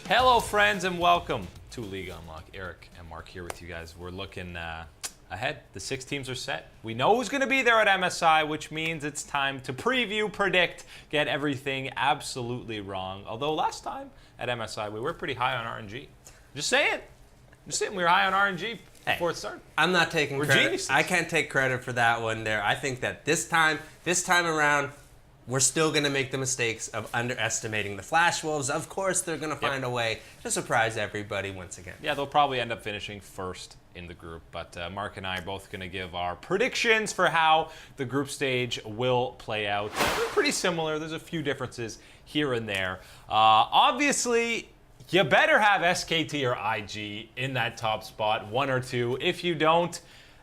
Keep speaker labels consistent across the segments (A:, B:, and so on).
A: Hello, friends, and welcome to League Unlock. Eric and Mark here with you guys. We're looking ahead. The 6 teams are set. We know who's going to be there at MSI, which means it's time to preview, predict, get everything absolutely wrong. Although last time at MSI, we were pretty high on RNG. Just saying. We were high on RNG before it started.
B: I'm not taking credit.
A: Geniuses.
B: I can't take credit for that one there. I think that this time around, we're still going to make the mistakes of underestimating the Flash Wolves. Of course, they're going to find a way to surprise everybody once again.
A: Yeah, they'll probably end up finishing first in the group, but Mark and I are both going to give our predictions for how the group stage will play out. They're pretty similar. There's a few differences here and there. Obviously, you better have SKT or IG in that top spot, 1 or 2. If you don't,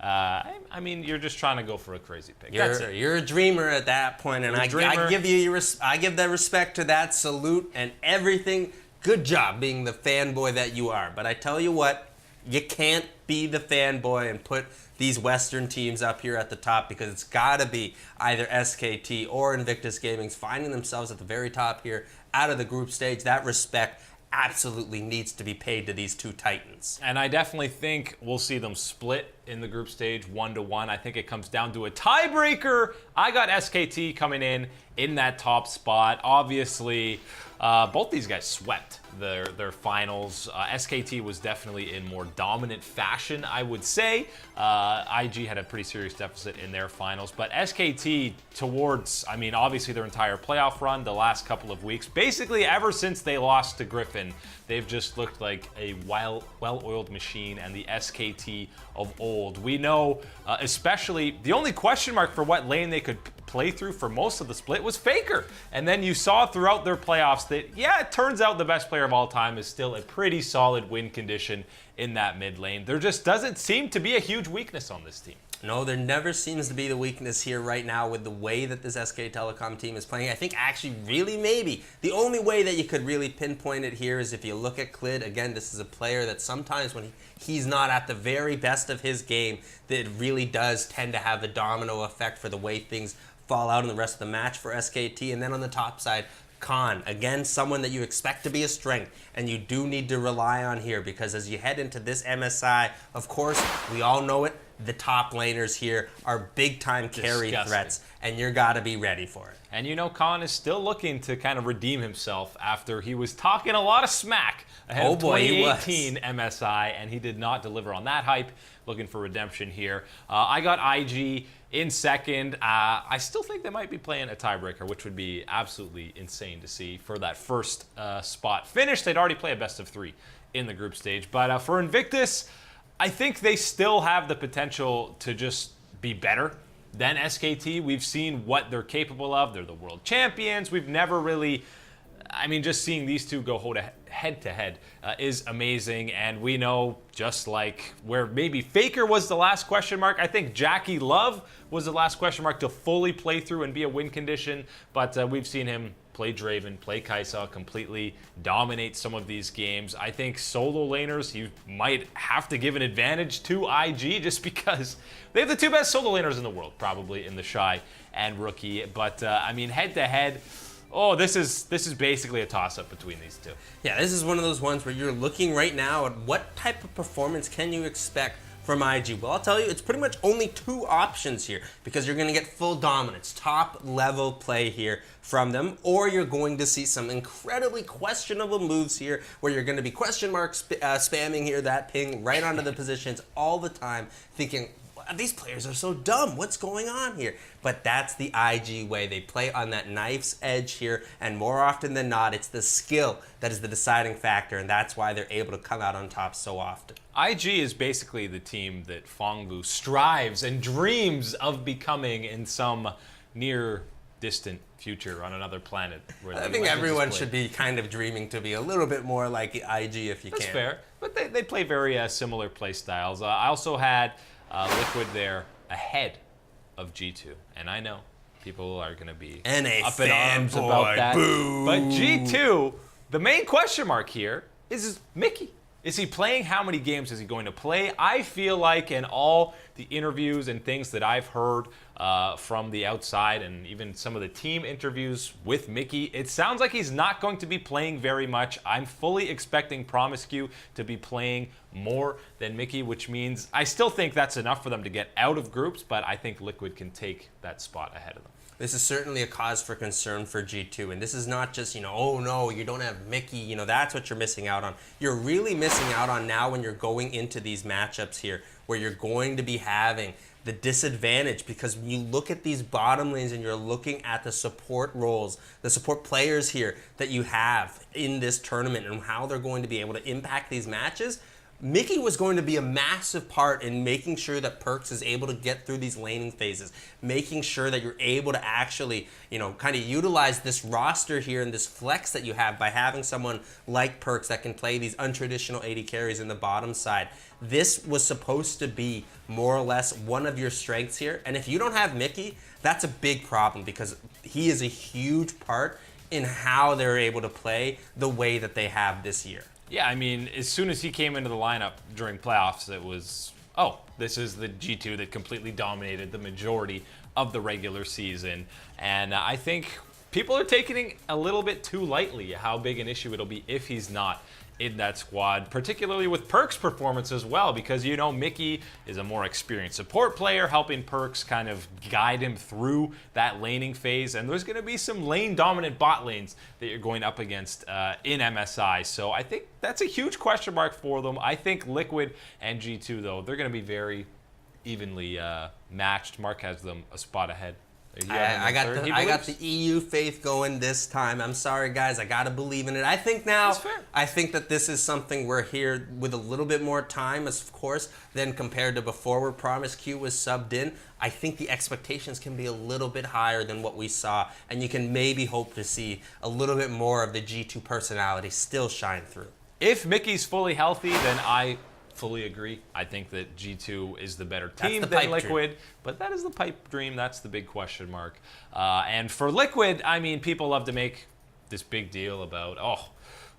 A: I mean, you're just trying to go for a crazy pick.
B: You're a dreamer at that point, and I give that respect to that, salute and everything. Good job being the fanboy that you are. But I tell you what, you can't be the fanboy and put these Western teams up here at the top, because it's got to be either SKT or Invictus Gaming's finding themselves at the very top here out of the group stage. That respect absolutely needs to be paid to these two titans.
A: And I definitely think we'll see them split in the group stage 1-1. I think it comes down to a tiebreaker. I got SKT coming in that top spot. Obviously, both these guys swept their finals. SKT was definitely in more dominant fashion, I would say. IG had a pretty serious deficit in their finals, but SKT towards, I mean, obviously their entire playoff run, the last couple of weeks, basically ever since they lost to Griffin, they've just looked like a well-oiled machine and the SKT of old. We know, especially, the only question mark for what lane they could play through for most of the split was Faker. And then you saw throughout their playoffs that, yeah, it turns out the best player of all time is still a pretty solid win condition in that mid lane. There just doesn't seem to be a huge weakness on this team.
B: No, there never seems to be the weakness here right now with the way that this SK Telecom team is playing. I think actually really maybe the only way that you could really pinpoint it here is if you look at Clid. Again, this is a player that sometimes when he's not at the very best of his game, that it really does tend to have the domino effect for the way things fall out in the rest of the match for SKT. And then on the top side, Khan, again, someone that you expect to be a strength, and you do need to rely on here, because as you head into this MSI, of course, we all know it, the top laners here are big-time carry threats, and you're got to be ready for it.
A: And you know, Khan is still looking to kind of redeem himself after he was talking a lot of smack ahead of 2018 MSI, and he did not deliver on that hype. Looking for redemption here. I got IG in second. I still think they might be playing a tiebreaker, which would be absolutely insane to see for that first spot finish. They'd already play a best of 3 in the group stage. But for Invictus, I think they still have the potential to just be better than SKT. We've seen what they're capable of. They're the world champions. We've never really, I mean, just seeing these two go head-to-head is amazing. And we know, just like where maybe Faker was the last question mark, I think Jackie Love was the last question mark to fully play through and be a win condition. But we've seen him play Draven, play Kai'Sa, completely dominate some of these games. I think solo laners, you might have to give an advantage to IG just because they have the 2 best solo laners in the world, probably in the Shy and Rookie. But I mean, head-to-head, oh, this is basically a toss-up between these two.
B: Yeah, this is one of those ones where you're looking right now at what type of performance can you expect from IG. Well, I'll tell you, it's pretty much only 2 options here, because you're going to get full dominance, top-level play here from them, or you're going to see some incredibly questionable moves here where you're going to be question mark spamming here that ping right onto the positions all the time, thinking, these players are so dumb. What's going on here? But that's the IG way. They play on that knife's edge here, and more often than not, it's the skill that is the deciding factor, and that's why they're able to come out on top so often.
A: IG is basically the team that Fongbu strives and dreams of becoming in some near distant future on another planet. Where
B: I think everyone should be kind of dreaming to be a little bit more like IG if you can.
A: That's fair, but they play very similar play styles. I also had Liquid there ahead of G2, and I know people are going to be up in arms about that.
B: Boo.
A: But G2, the main question mark here is Mickey. Is he playing? How many games is he going to play? I feel like in all the interviews and things that I've heard from the outside and even some of the team interviews with Mickey, it sounds like he's not going to be playing very much. I'm fully expecting Promiscu to be playing more than Mickey, which means I still think that's enough for them to get out of groups, but I think Liquid can take that spot ahead of them.
B: This is certainly a cause for concern for G2. And this is not just, oh no, you don't have Mickey, that's what you're missing out on. You're really missing out on now when you're going into these matchups here, where you're going to be having the disadvantage, because when you look at these bottom lanes and you're looking at the support roles, the support players here that you have in this tournament and how they're going to be able to impact these matches, Mickey was going to be a massive part in making sure that Perkz is able to get through these laning phases, making sure that you're able to actually, kind of utilize this roster here and this flex that you have by having someone like Perkz that can play these untraditional AD carries in the bottom side. This was supposed to be more or less one of your strengths here. And if you don't have Mickey, that's a big problem, because he is a huge part in how they're able to play the way that they have this year.
A: Yeah, I mean, as soon as he came into the lineup during playoffs, it was, this is the G2 that completely dominated the majority of the regular season. And I think people are taking it a little bit too lightly how big an issue it'll be if he's not in that squad, particularly with Perkz' performance as well, because Mickey is a more experienced support player, helping Perkz kind of guide him through that laning phase, and there's going to be some lane-dominant bot lanes that you're going up against in MSI, so I think that's a huge question mark for them. I think Liquid and G2, though, they're going to be very evenly matched. Mark has them a spot ahead.
B: I got the EU faith going this time. I'm sorry, guys. I got to believe in it. I think that this is something we're here with a little bit more time, of course, than compared to before where Promiscu was subbed in. I think the expectations can be a little bit higher than what we saw, and you can maybe hope to see a little bit more of the G2 personality still shine through.
A: If Mickey's fully healthy, then I fully agree. I think that G2 is the better team than Liquid, but that is the pipe dream. That's the big question mark. And for Liquid, I mean, people love to make this big deal about,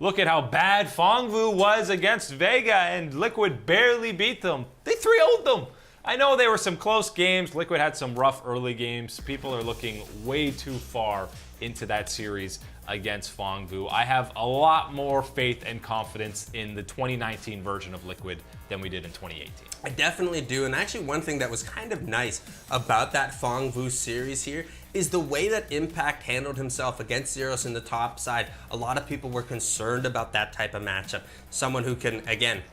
A: look at how bad Fongvu was against Vega, and Liquid barely beat them. They 3-0'd them. I know there were some close games. Liquid had some rough early games. People are looking way too far into that series against Fongvu. I have a lot more faith and confidence in the 2019 version of Liquid than we did in 2018.
B: I definitely do, and actually one thing that was kind of nice about that Fongvu series here is the way that Impact handled himself against Zeros in the top side. A lot of people were concerned about that type of matchup. Someone who can, again,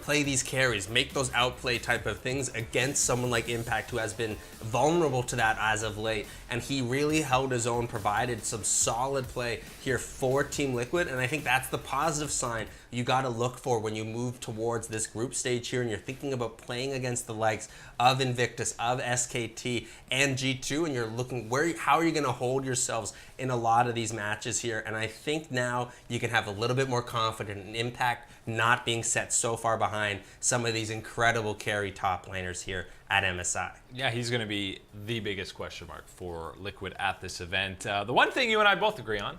B: play these carries, make those outplay type of things against someone like Impact, who has been vulnerable to that as of late. And he really held his own, provided some solid play here for Team Liquid. And I think that's the positive sign you got to look for when you move towards this group stage here and you're thinking about playing against the likes of Invictus, of SKT, and G2, and you're looking how are you going to hold yourselves in a lot of these matches here. And I think now you can have a little bit more confidence in Impact not being set so far behind some of these incredible carry top laners here at MSI.
A: Yeah, he's going to be the biggest question mark for Liquid at this event. The one thing you and I both agree on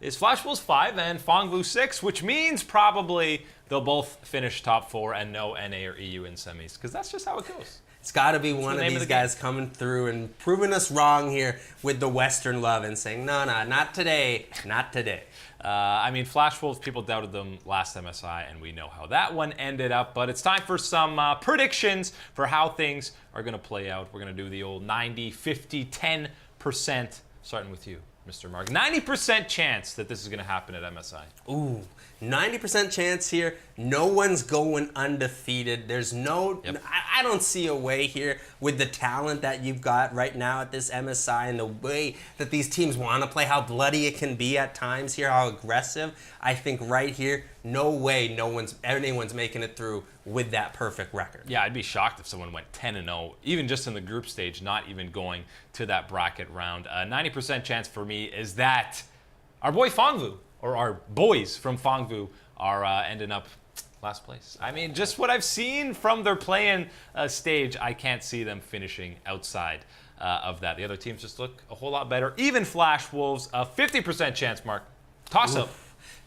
A: is Flash Wolves 5 and Fongvu 6, which means probably they'll both finish top 4 and no NA or EU in semis, because that's just how it goes.
B: It's got to be one of these guys coming through and proving us wrong here with the Western love and saying, no, not today, not today.
A: I mean, Flash Wolves, people doubted them last MSI, and we know how that one ended up. But it's time for some predictions for how things are going to play out. We're going to do the old 90, 50, 10%, starting with you, Mr. Mark. 90% chance that this is going to happen at MSI.
B: Ooh, 90% chance here. No one's going undefeated. There's no, I don't see a way here with the talent that you've got right now at this MSI and the way that these teams want to play, how bloody it can be at times here, how aggressive. I think right here, no way anyone's making it through with that perfect record.
A: Yeah, I'd be shocked if someone went 10-0, even just in the group stage, not even going to that bracket round. 90% chance for me is that our boy Fongvu, or our boys from Fongvu, are ending up last place. I mean, just what I've seen from their playing stage, I can't see them finishing outside of that. The other teams just look a whole lot better. Even Flash Wolves, 50% chance, Mark. Toss-up.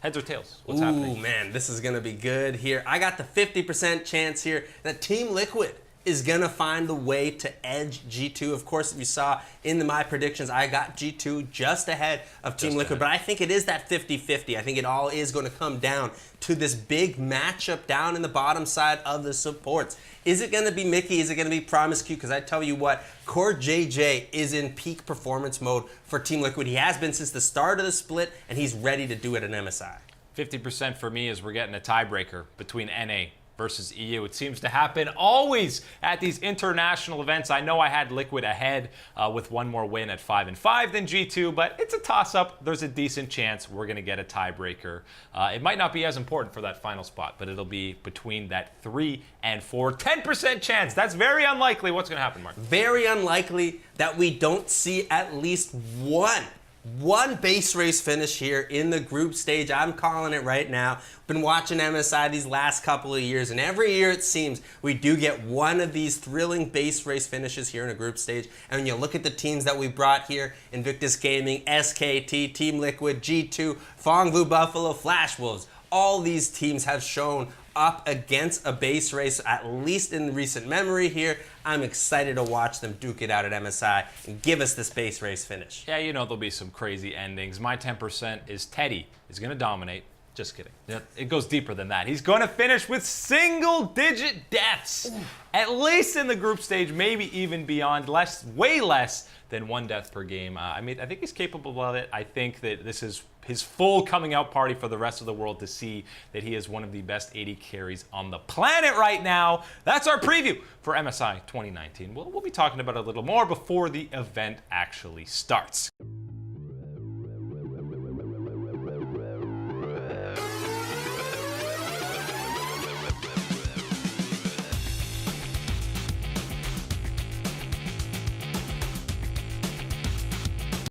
A: Heads or tails? What's happening?
B: Ooh, man, this is going to be good here. I got the 50% chance here that Team Liquid is going to find the way to edge G2. Of course, if you saw in my predictions, I got G2 just ahead of Team Liquid, but I think it is that 50-50. I think it all is going to come down to this big matchup down in the bottom side of the supports. Is it going to be Mickey? Is it going to be Promiscu? Because I tell you what, Core JJ is in peak performance mode for Team Liquid. He has been since the start of the split, and he's ready to do it at MSI.
A: 50% for me is we're getting a tiebreaker between NA versus EU. It seems to happen always at these international events. I know I had Liquid ahead with one more win at 5-5 than G2, but it's a toss-up. There's a decent chance we're going to get a tiebreaker. It might not be as important for that final spot, but it'll be between that 3 and 4. 10% chance. That's very unlikely. What's going to happen, Mark?
B: Very unlikely that we don't see at least one base race finish here in the group stage. I'm calling it right now. Been watching MSI these last couple of years, and every year it seems we do get one of these thrilling base race finishes here in a group stage. And when you look at the teams that we brought here, Invictus Gaming, SKT, Team Liquid, G2, Fong Blue Buffalo, Flash Wolves, all these teams have shown up against a base race, at least in recent memory here. I'm excited to watch them duke it out at MSI and give us this base race finish.
A: Yeah, you know there'll be some crazy endings. My 10% is Teddy is going to dominate. Just kidding. It goes deeper than that. He's going to finish with single-digit deaths, at least in the group stage, maybe even beyond. Way less than 1 death per game. I think he's capable of it. I think that this is his full coming out party for the rest of the world to see that he is one of the best AD carries on the planet right now. That's our preview for MSI 2019. We'll be talking about it a little more before the event actually starts.